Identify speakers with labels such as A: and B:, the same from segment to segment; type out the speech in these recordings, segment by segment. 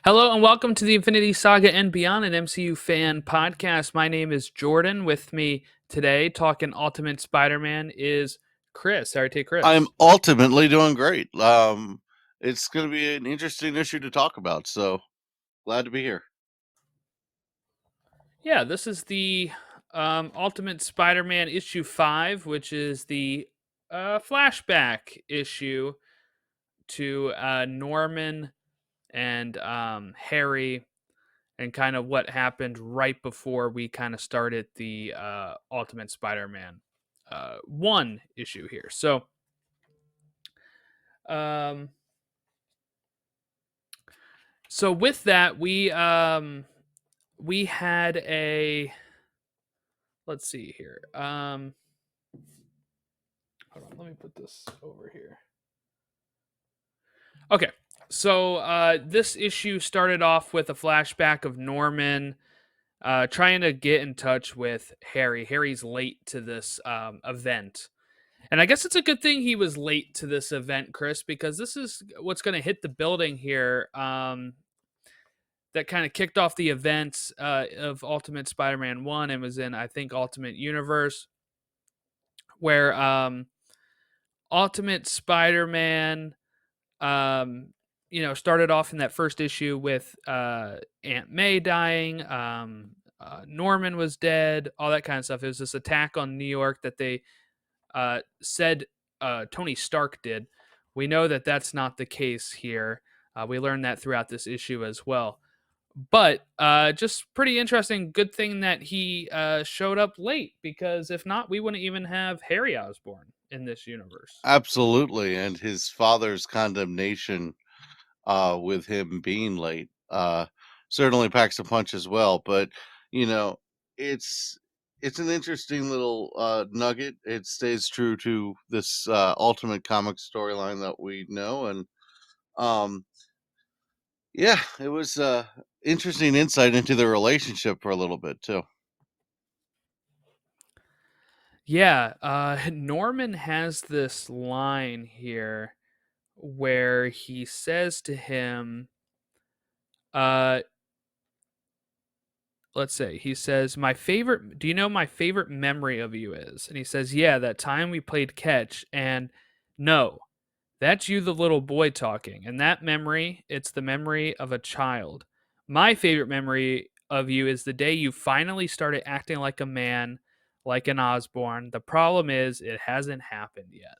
A: Hello and welcome to the Infinity Saga and Beyond, an MCU fan podcast. My name is Jordan. With me today, talking Ultimate Spider-Man, is Chris. How are you,
B: I'm
A: Chris?
B: ultimately doing great. It's going to be an interesting issue to talk about, so glad to be here.
A: Yeah, this is the Ultimate Spider-Man issue 5, which is the flashback issue to Norman and Harry, and kind of what happened right before we kind of started the Ultimate Spider-Man 1 issue here. Um, so with that, we had a, let's see here. Hold on, let me put this over here. Okay, so this issue started off with a flashback of Norman trying to get in touch with Harry. Harry's late to this event. And I guess it's a good thing he was late to this event, Chris, because this is what's going to hit the building here. That kind of kicked off the events of Ultimate Spider-Man 1 and was in, I think, Ultimate Universe, where Ultimate Spider-Man, started off in that first issue with Aunt May dying. Norman was dead, all that kind of stuff. It was this attack on New York that they said Tony Stark did. We know that that's not the case here. We learned that throughout this issue as well. But just pretty interesting. Good thing that he showed up late, because if not, we wouldn't even have Harry Osborn in this universe.
B: Absolutely, and his father's condemnation with him being late certainly packs a punch as well. But you know, it's it's an interesting little nugget. It stays true to this Ultimate comic storyline that we know, and um, yeah, it was interesting insight into their relationship for a little bit too.
A: Yeah, Norman has this line here where he says to him, uh, let's say he says, "My favorite, do you know my favorite memory of you is?" And he says, "Yeah, that time we played catch." And no, that's you, the little boy, talking. And that memory, it's the memory of a child. My favorite memory of you is the day you finally started acting like a man, like an Osborn. The problem is, it hasn't happened yet.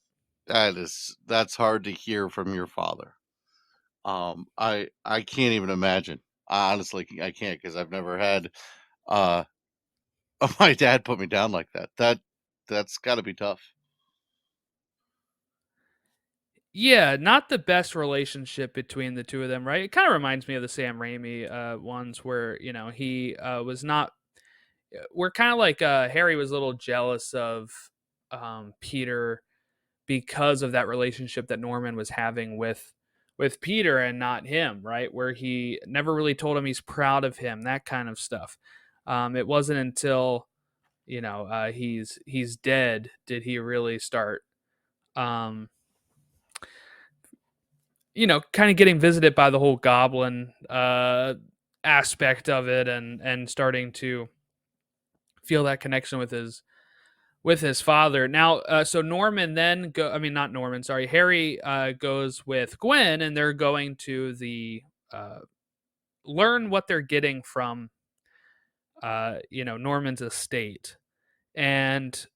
B: That's hard to hear from your father. I can't even imagine. I honestly I can't because I've never had uh my dad put me down like that. That's got to be tough.
A: Yeah, not the best relationship between the two of them, right? It kind of reminds me of the Sam Raimi ones where, he was not. We're kind of like Harry was a little jealous of Peter because of that relationship that Norman was having with Peter and not him, right? Where he never really told him he's proud of him, that kind of stuff. It wasn't until he's dead did he really start um, kind of getting visited by the whole goblin aspect of it, and starting to feel that connection with his father. Now, so Norman then go. I mean, not Norman. Sorry, Harry goes with Gwen, and they're going to the uh, learn what they're getting from Norman's estate. And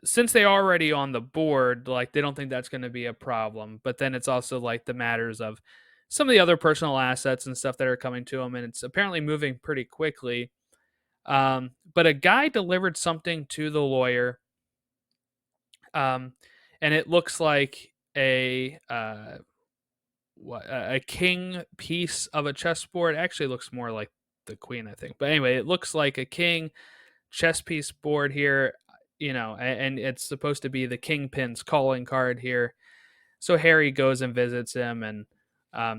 A: since they are already on the board, like, they don't think that's going to be a problem. But then it's also like the matters of some of the other personal assets and stuff that are coming to them, and it's apparently moving pretty quickly. But a guy delivered something to the lawyer, um, and it looks like a king piece of a chessboard. Actually, looks more like the queen, I think. But anyway, it looks like a king chess piece board here. And it's supposed to be the kingpin's calling card here. So Harry goes and visits him, and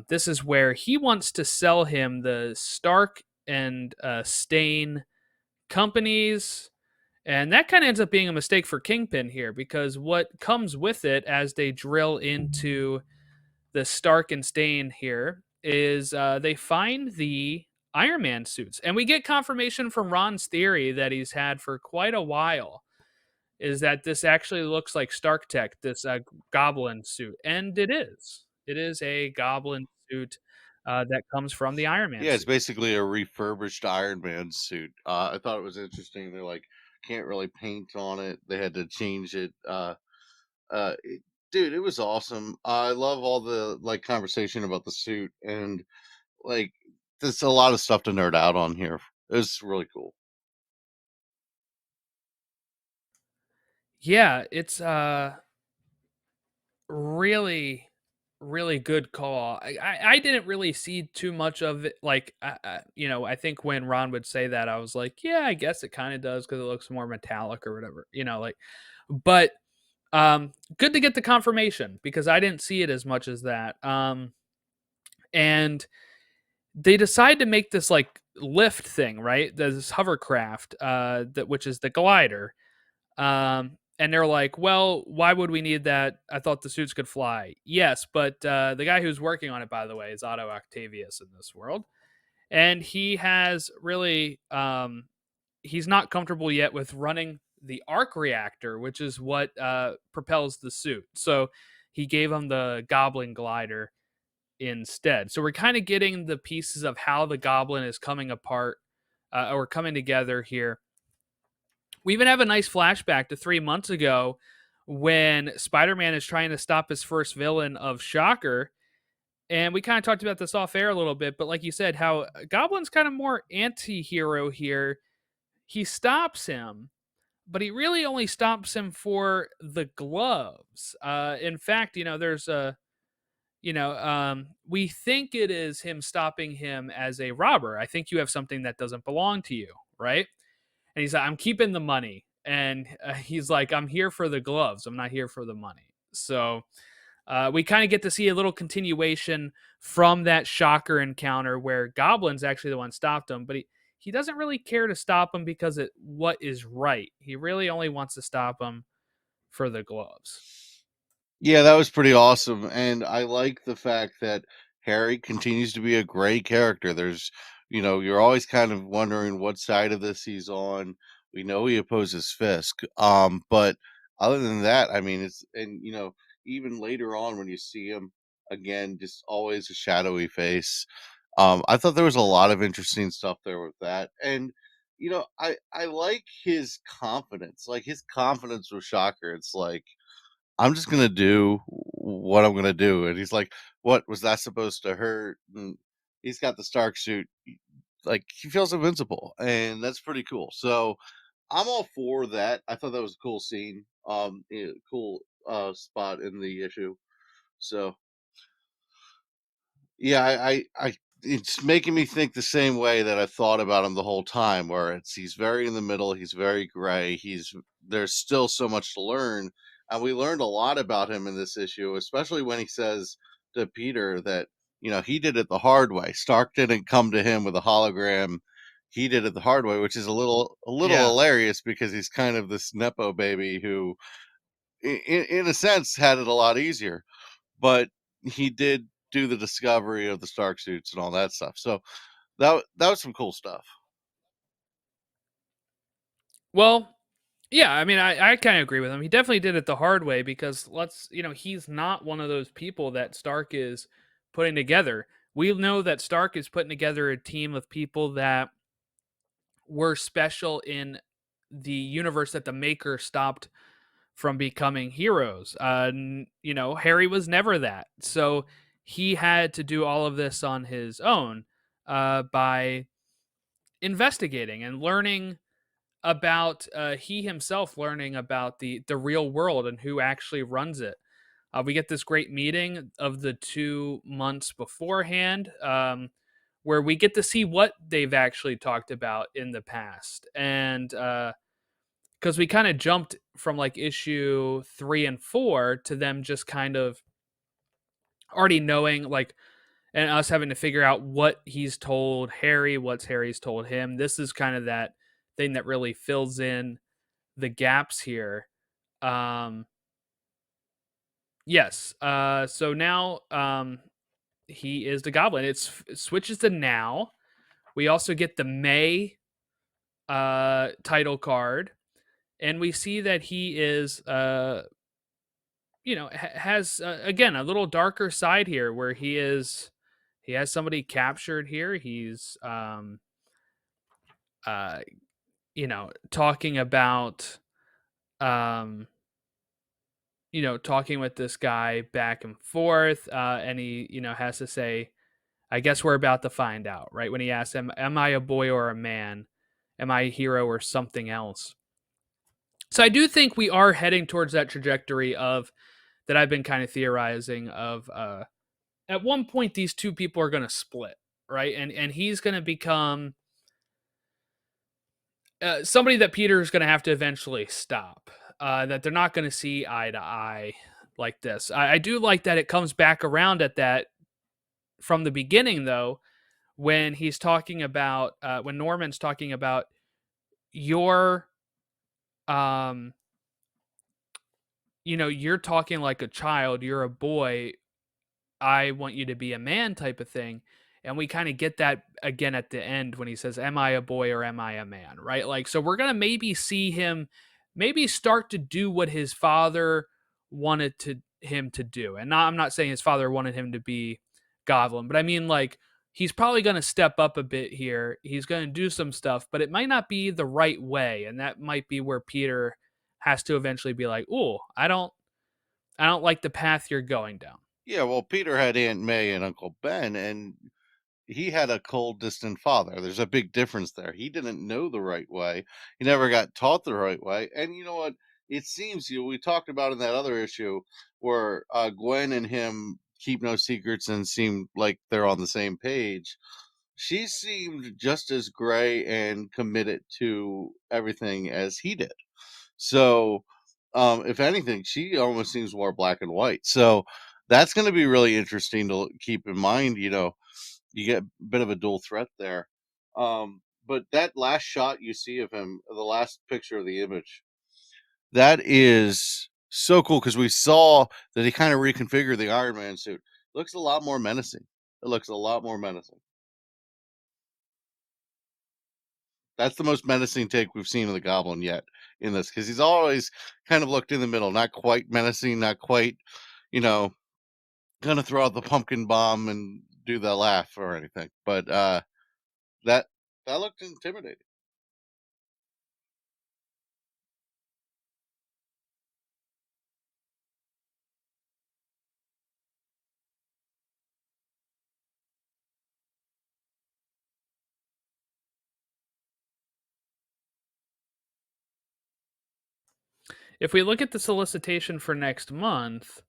A: this is where he wants to sell him the Stark and Stain companies. And that kind of ends up being a mistake for Kingpin here, because what comes with it as they drill into the Stark and Stain here is they find the Iron Man suits, and we get confirmation from Ron's theory that he's had for quite a while. Is that this actually looks like Stark Tech, this Goblin suit, and it is. It is a Goblin suit that comes from the Iron Man
B: Yeah, it's
A: suit.
B: basically a refurbished Iron Man suit. I thought it was interesting. They're like, can't really paint on it. They had to change it. Dude, it was awesome. I love all the like conversation about the suit and like there's a lot of stuff to nerd out on here. It's really cool.
A: Yeah, it's really, really good call. I didn't really see too much of it. Like, I think when Ron would say that, I was like, yeah, I guess it kind of does because it looks more metallic or whatever. Like, but good to get the confirmation because I didn't see it as much as that. And they decide to make this like lift thing, right? This hovercraft, that which is the glider. And they're like, well, why would we need that? I thought the suits could fly. Yes, but the guy who's working on it, by the way, is Otto Octavius in this world. And he has really, he's not comfortable yet with running the arc reactor, which is what propels the suit. So he gave him the Goblin glider instead. So we're kind of getting the pieces of how the Goblin is coming apart or coming together here. We even have a nice flashback to 3 months ago when Spider-Man is trying to stop his first villain of Shocker. And we kind of talked about this off air a little bit, but like you said, how Goblin's kind of more anti-hero here. He stops him, but he really only stops him for the gloves. In fact, there's we think it is him stopping him as a robber. I think you have something that doesn't belong to you, right? And he's like, I'm keeping the money. And he's like, I'm here for the gloves. I'm not here for the money. So we kind of get to see a little continuation from that Shocker encounter where Goblin's actually the one stopped him, but he doesn't really care to stop him because it what is right. He really only wants to stop him for the gloves.
B: Yeah, that was pretty awesome, and I like the fact that Harry continues to be a great character. You're always kind of wondering what side of this he's on. We know he opposes Fisk, but other than that, I mean, even later on when you see him again, just always a shadowy face. I thought there was a lot of interesting stuff there with that, and I like his confidence. Like his confidence was Shocker. It's like I'm just gonna do what I'm gonna do. And he's like, what was that supposed to hurt? And he's got the Stark suit. Like he feels invincible, and that's pretty cool. So I'm all for that. I thought that was a cool scene. Cool spot in the issue. So yeah, it's making me think the same way that I thought about him the whole time, where he's very in the middle, he's very gray, there's still so much to learn, and we learned a lot about him in this issue, especially when he says to Peter that he did it the hard way. Stark didn't come to him with a hologram; he did it the hard way, which is a little
A: Yeah.
B: hilarious because he's kind of this nepo baby who, in a sense, had it a lot easier, but he did do the discovery of the Stark suits and all that stuff. So that was some cool stuff.
A: Well, yeah, I mean, I kind of agree with him. He definitely did it the hard way because he's not one of those people that Stark is putting together. We know that Stark is putting together a team of people that were special in the universe that the Maker stopped from becoming heroes. Harry was never that. So he had to do all of this on his own by investigating and learning about he himself learning about the real world and who actually runs it. We get this great meeting of the 2 months beforehand, where we get to see what they've actually talked about in the past, and because we kind of jumped from like issue 3 and 4 to them just kind of already knowing like and us having to figure out what he's told Harry, what's Harry's told him. This is kind of that thing that really fills in the gaps here. Um, yes. So now he is the Goblin. It switches to now. We also get the May title card, and we see that he is has again a little darker side here where he has somebody captured here. He's uh talking about um talking with this guy back and forth, and he has to say, I guess we're about to find out, right? When he asks him, am I a boy or a man? Am I a hero or something else? So I do think we are heading towards that trajectory of that I've been kind of theorizing of at one point these two people are going to split, right? And he's going to become somebody that Peter's going to have to eventually stop. That they're not going to see eye to eye like this. I do like that it comes back around at that from the beginning, though, when he's talking about when Norman's talking about your um you're talking like a child, you're a boy, I want you to be a man type of thing. And we kind of get that again at the end when he says, am I a boy or am I a man? Right? Like, so we're going to maybe see him maybe start to do what his father wanted him to do. And I'm not saying his father wanted him to be Goblin, but I mean, like, he's probably going to step up a bit here. He's going to do some stuff, but it might not be the right way. And that might be where Peter has to eventually be like, oh, I don't like the path you're going down.
B: Yeah, well, Peter had Aunt May and Uncle Ben, and he had a cold, distant father. There's a big difference there. He didn't know the right way. He never got taught the right way. And you know what? It seems we talked about in that other issue where Gwen and him keep no secrets and seem like they're on the same page. She seemed just as gray and committed to everything as he did. So, if anything, she almost seems more black and white. So that's going to be really interesting to keep in mind. You get a bit of a dual threat there. But that last shot you see of him, the last picture of the image, that is so cool because we saw that he kind of reconfigured the Iron Man suit. Looks a lot more menacing. It looks a lot more menacing. That's the most menacing take we've seen of the Goblin yet in this, because he's always kind of looked in the middle, not quite menacing, not quite, you know, gonna throw out the pumpkin bomb and do the laugh or anything. But that that looked intimidating.
A: If we look at the solicitation for next month,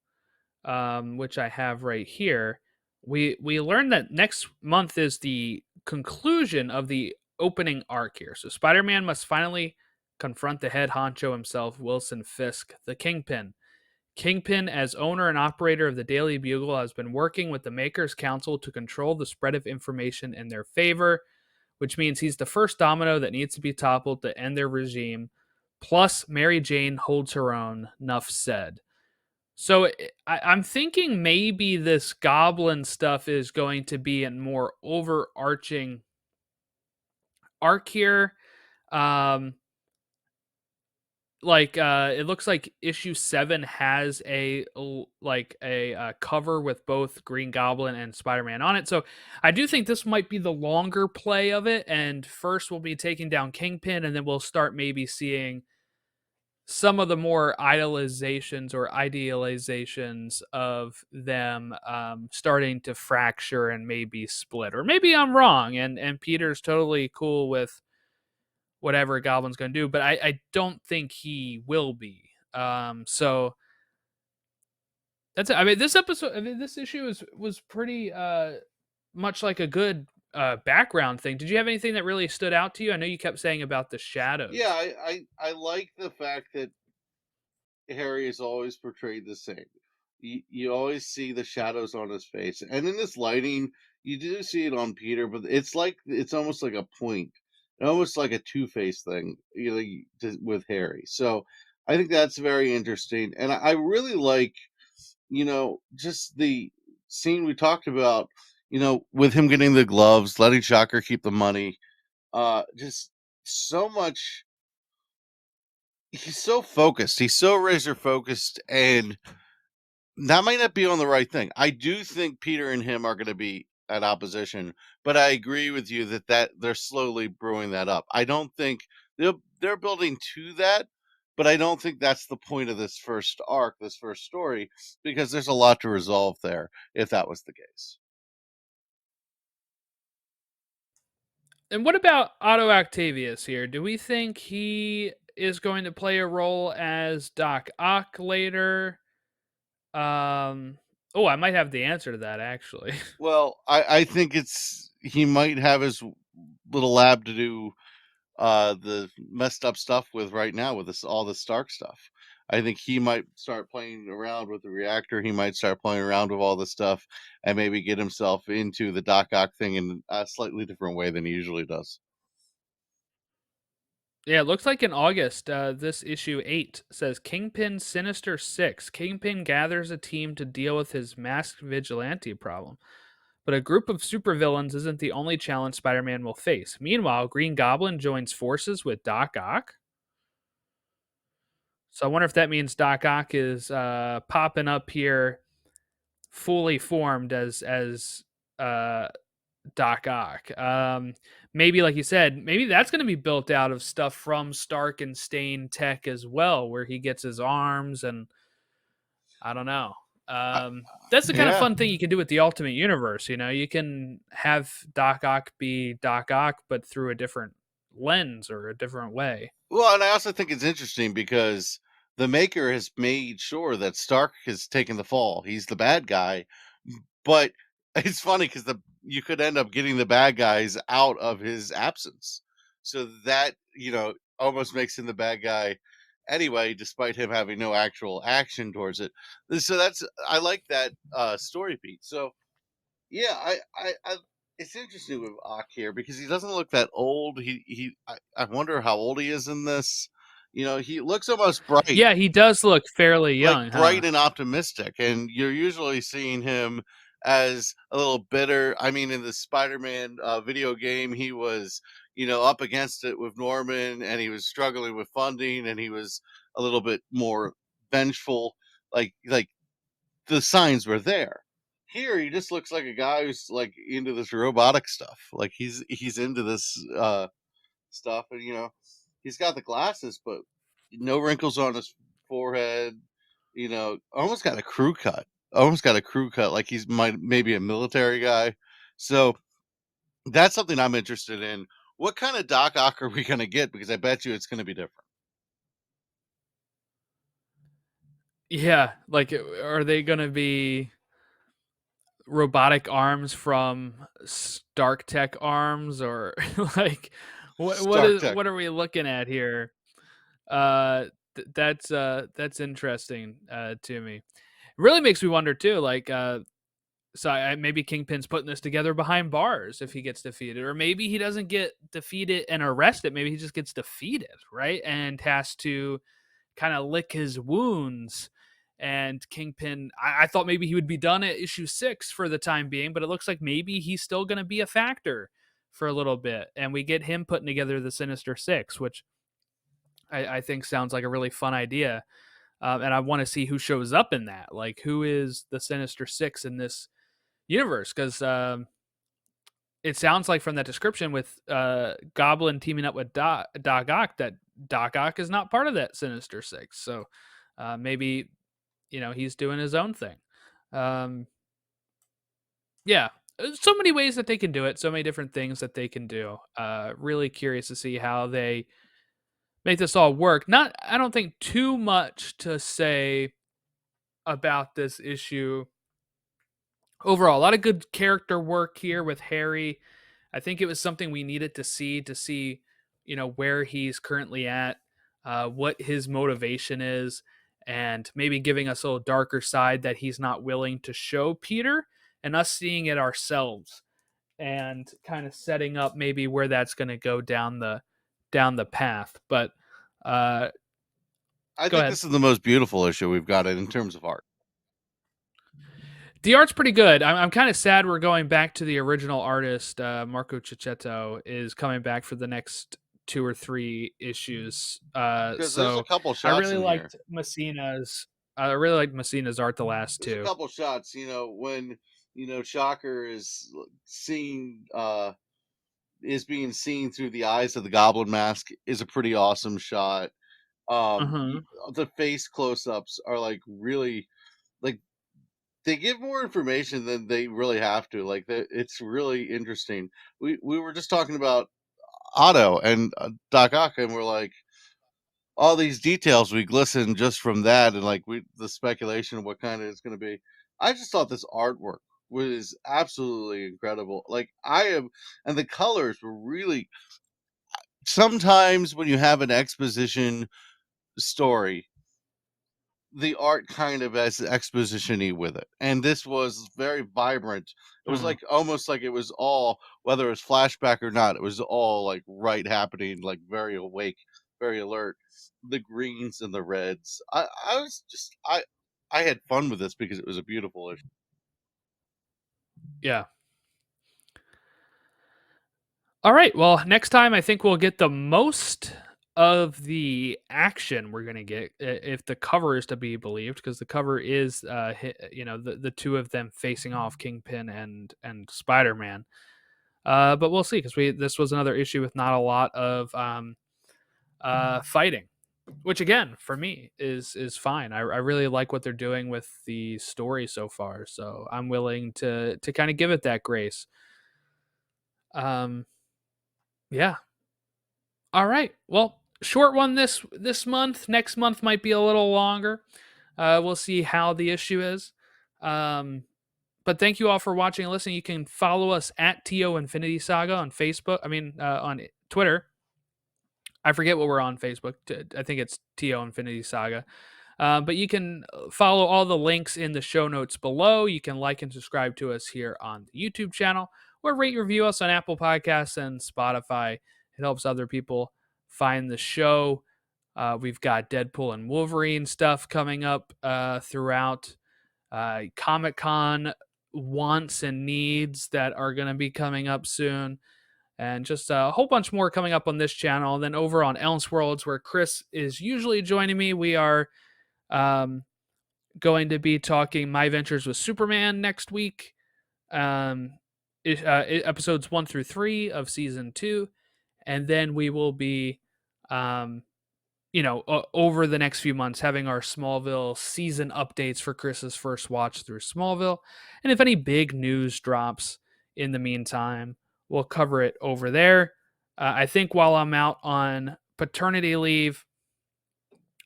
A: which I have right here, we learned that next month is the conclusion of the opening arc here. So Spider-Man must finally confront the head honcho himself, Wilson Fisk, the Kingpin. Kingpin, as owner and operator of the Daily Bugle, has been working with the Makers Council to control the spread of information in their favor, which means he's the first domino that needs to be toppled to end their regime. Plus, Mary Jane holds her own. Nuff said. So I'm thinking maybe this goblin stuff is going to be a more overarching arc here. Um, it looks like issue 7 has a cover with both Green Goblin and Spider-Man on it. So I do think this might be the longer play of it. And first we'll be taking down Kingpin, and then we'll start maybe seeing some of the more idealizations of them starting to fracture and maybe split. Or maybe I'm wrong, and Peter's totally cool with whatever Goblin's going to do, but I don't think he will be. So that's it. I mean, this issue was pretty much like a good background thing. Did you have anything that really stood out to you? I know you kept saying about the
B: Yeah,
A: shadows.
B: I like the fact that Harry is always portrayed the same. You always see the shadows on his face, and in this lighting, you do see it on Peter, but it's almost like a point, almost like a Two-Face thing, with Harry. So I think that's very interesting, and I really like, just scene we talked about, with him getting the gloves, letting Shocker keep the money, just so much. He's so focused. He's so razor focused, and that might not be on the right thing. I do think Peter and him are going to be at opposition, but I agree with you that they're slowly brewing that up. I don't think they're building to that, but I don't think that's the point of this first arc, this first story, because there's a lot to resolve there if that was the case.
A: And what about Otto Octavius here? Do we think he is going to play a role as Doc Ock later? Oh, I might have the answer to that actually.
B: Well, I think it's he might have his little lab to do the messed up stuff with right now with this all the Stark stuff. I think he might start playing around with the reactor. He might start playing around with all this stuff and maybe get himself into the Doc Ock thing in a slightly different way than he usually does.
A: Yeah, it looks like in August, this issue 8 says Kingpin Sinister 6. Kingpin gathers a team to deal with his masked vigilante problem. But a group of supervillains isn't the only challenge Spider Man will face. Meanwhile, Green Goblin joins forces with Doc Ock. So I wonder if that means Doc Ock is popping up here fully formed as uh, Doc Ock. Maybe, like you said, maybe that's going to be built out of stuff from Stark and Stain Tech as well, where he gets his arms, and I don't know.
B: I,
A: That's the kind of
B: yeah.
A: fun thing you can do with the Ultimate Universe. You know, you can have Doc Ock be Doc Ock, but through a different lens or a different way.
B: Well, and I also think it's interesting because the maker has made sure that Stark has taken the fall. He's the bad guy, but it's funny because the you could end up getting the bad guys out of his absence. So that, almost makes him the bad guy anyway, despite him having no actual action towards it. So I like that story beat. So yeah, I it's interesting with Ak here because he doesn't look that old. I wonder how old he is in this. He looks almost bright,
A: Yeah, he does look fairly
B: like
A: young, huh?
B: bright and optimistic, and you're usually seeing him as a little bitter. I mean, in the Spider-Man video game, he was, up against it with Norman, and he was struggling with funding, and he was a little bit more vengeful. Like the signs were there. Here, he just looks like a guy who's like into this robotic stuff. Like he's into this stuff, and he's got the glasses, but no wrinkles on his forehead. Almost got a crew cut. Almost got a crew cut, like he's maybe a military guy. So that's something I'm interested in. What kind of Doc Ock are we going to get? Because I bet you it's going to be different.
A: Yeah, like, are they going to be robotic arms from Stark Tech arms, or like
B: Stark Tech.
A: what are we looking at here? That's interesting to me. It really makes me wonder too, like maybe Kingpin's putting this together behind bars if he gets defeated, or maybe he doesn't get defeated and arrested. Maybe he just gets defeated, right, and has to kind of lick his wounds. And Kingpin, I thought maybe he would be done at issue 6 for the time being, but it looks like maybe he's still going to be a factor for a little bit, and we get him putting together the Sinister Six, which I think sounds like a really fun idea. And I want to see who shows up in that. Like, who is the Sinister Six in this universe? Because it sounds like from that description with Goblin teaming up with Doc Ock that Doc Ock is not part of that Sinister Six. So maybe he's doing his own thing. Um, yeah, so many ways that they can do it. So many different things that they can do. Really curious to see how they make this all work. Not, I don't think too much to say about this issue overall. A lot of good character work here with Harry. I think it was something we needed to see, where he's currently at, what his motivation is, and maybe giving us a little darker side that he's not willing to show Peter, and us seeing it ourselves, and kind of setting up maybe where that's going to go down the path. But
B: I
A: go
B: think
A: ahead.
B: this is the most beautiful issue we've got in terms of art.
A: The art's pretty good. I'm kind of sad we're going back to the original artist. Marco Cicchetto is coming back for the next 2 or 3 issues.
B: Because there's a
A: So
B: couple
A: I
B: shots
A: really
B: in here.
A: liked Messina's. I really liked Messina's art the last
B: There's a
A: two.
B: couple shots, when Shocker is being seen through the eyes of the Goblin mask is a pretty awesome shot.
A: Uh-huh.
B: The face close-ups are like really like they give more information than they really have to. Like it's really interesting. We were just talking about Otto and Doc Ock, and we're like all these details we glisten just from that, and like the speculation of what kind of it's going to be. I just thought this artwork was absolutely incredible. Like I am, and the colors were really. Sometimes when you have an exposition story, the art kind of as exposition-y with it, and this was very vibrant. It was
A: Uh-huh.
B: like almost like it was all, whether it was flashback or not, it was all like right happening, like very awake, very alert. The greens and the reds. I was just I had fun with this because it was a beautiful issue.
A: Yeah. All right. Well, next time I think we'll get the most of the action we're gonna get if the cover is to be believed, because the cover is, the two of them facing off, Kingpin and Spider Man. But we'll see, because we this was another issue with not a lot of fighting, which again for me is fine. I really like what they're doing with the story so far, so I'm willing to kind of give it that grace. Um, yeah. All right. Well, short one this month. Next month might be a little longer. We'll see how the issue is. Um, but thank you all for watching and listening. You can follow us at TO Infinity Saga on Facebook. I mean, on Twitter. I forget what we're on Facebook. I think it's TO Infinity Saga. But you can follow all the links in the show notes below. You can like and subscribe to us here on the YouTube channel, or rate and review us on Apple Podcasts and Spotify. It helps other people find the show. We've got Deadpool and Wolverine stuff coming up throughout, Comic Con wants and needs that are going to be coming up soon, and just a whole bunch more coming up on this channel. And then over on Elseworlds, where Chris is usually joining me, we are um, going to be talking My Ventures with Superman next week. Um, Episodes 1 through 3 of season 2, and then we will be, um, over the next few months, having our Smallville season updates for Chris's first watch through Smallville. And if any big news drops in the meantime, we'll cover it over there. I think while I'm out on paternity leave,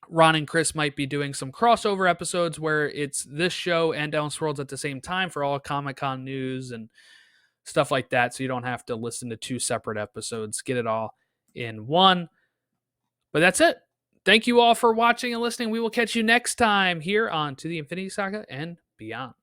A: Ron and Chris might be doing some crossover episodes where it's this show and Elseworlds at the same time for all Comic Con news and stuff like that. So you don't have to listen to 2 separate episodes, get it all in one. But that's it. Thank you all for watching and listening. We will catch you next time here on To the Infinity Saga and Beyond.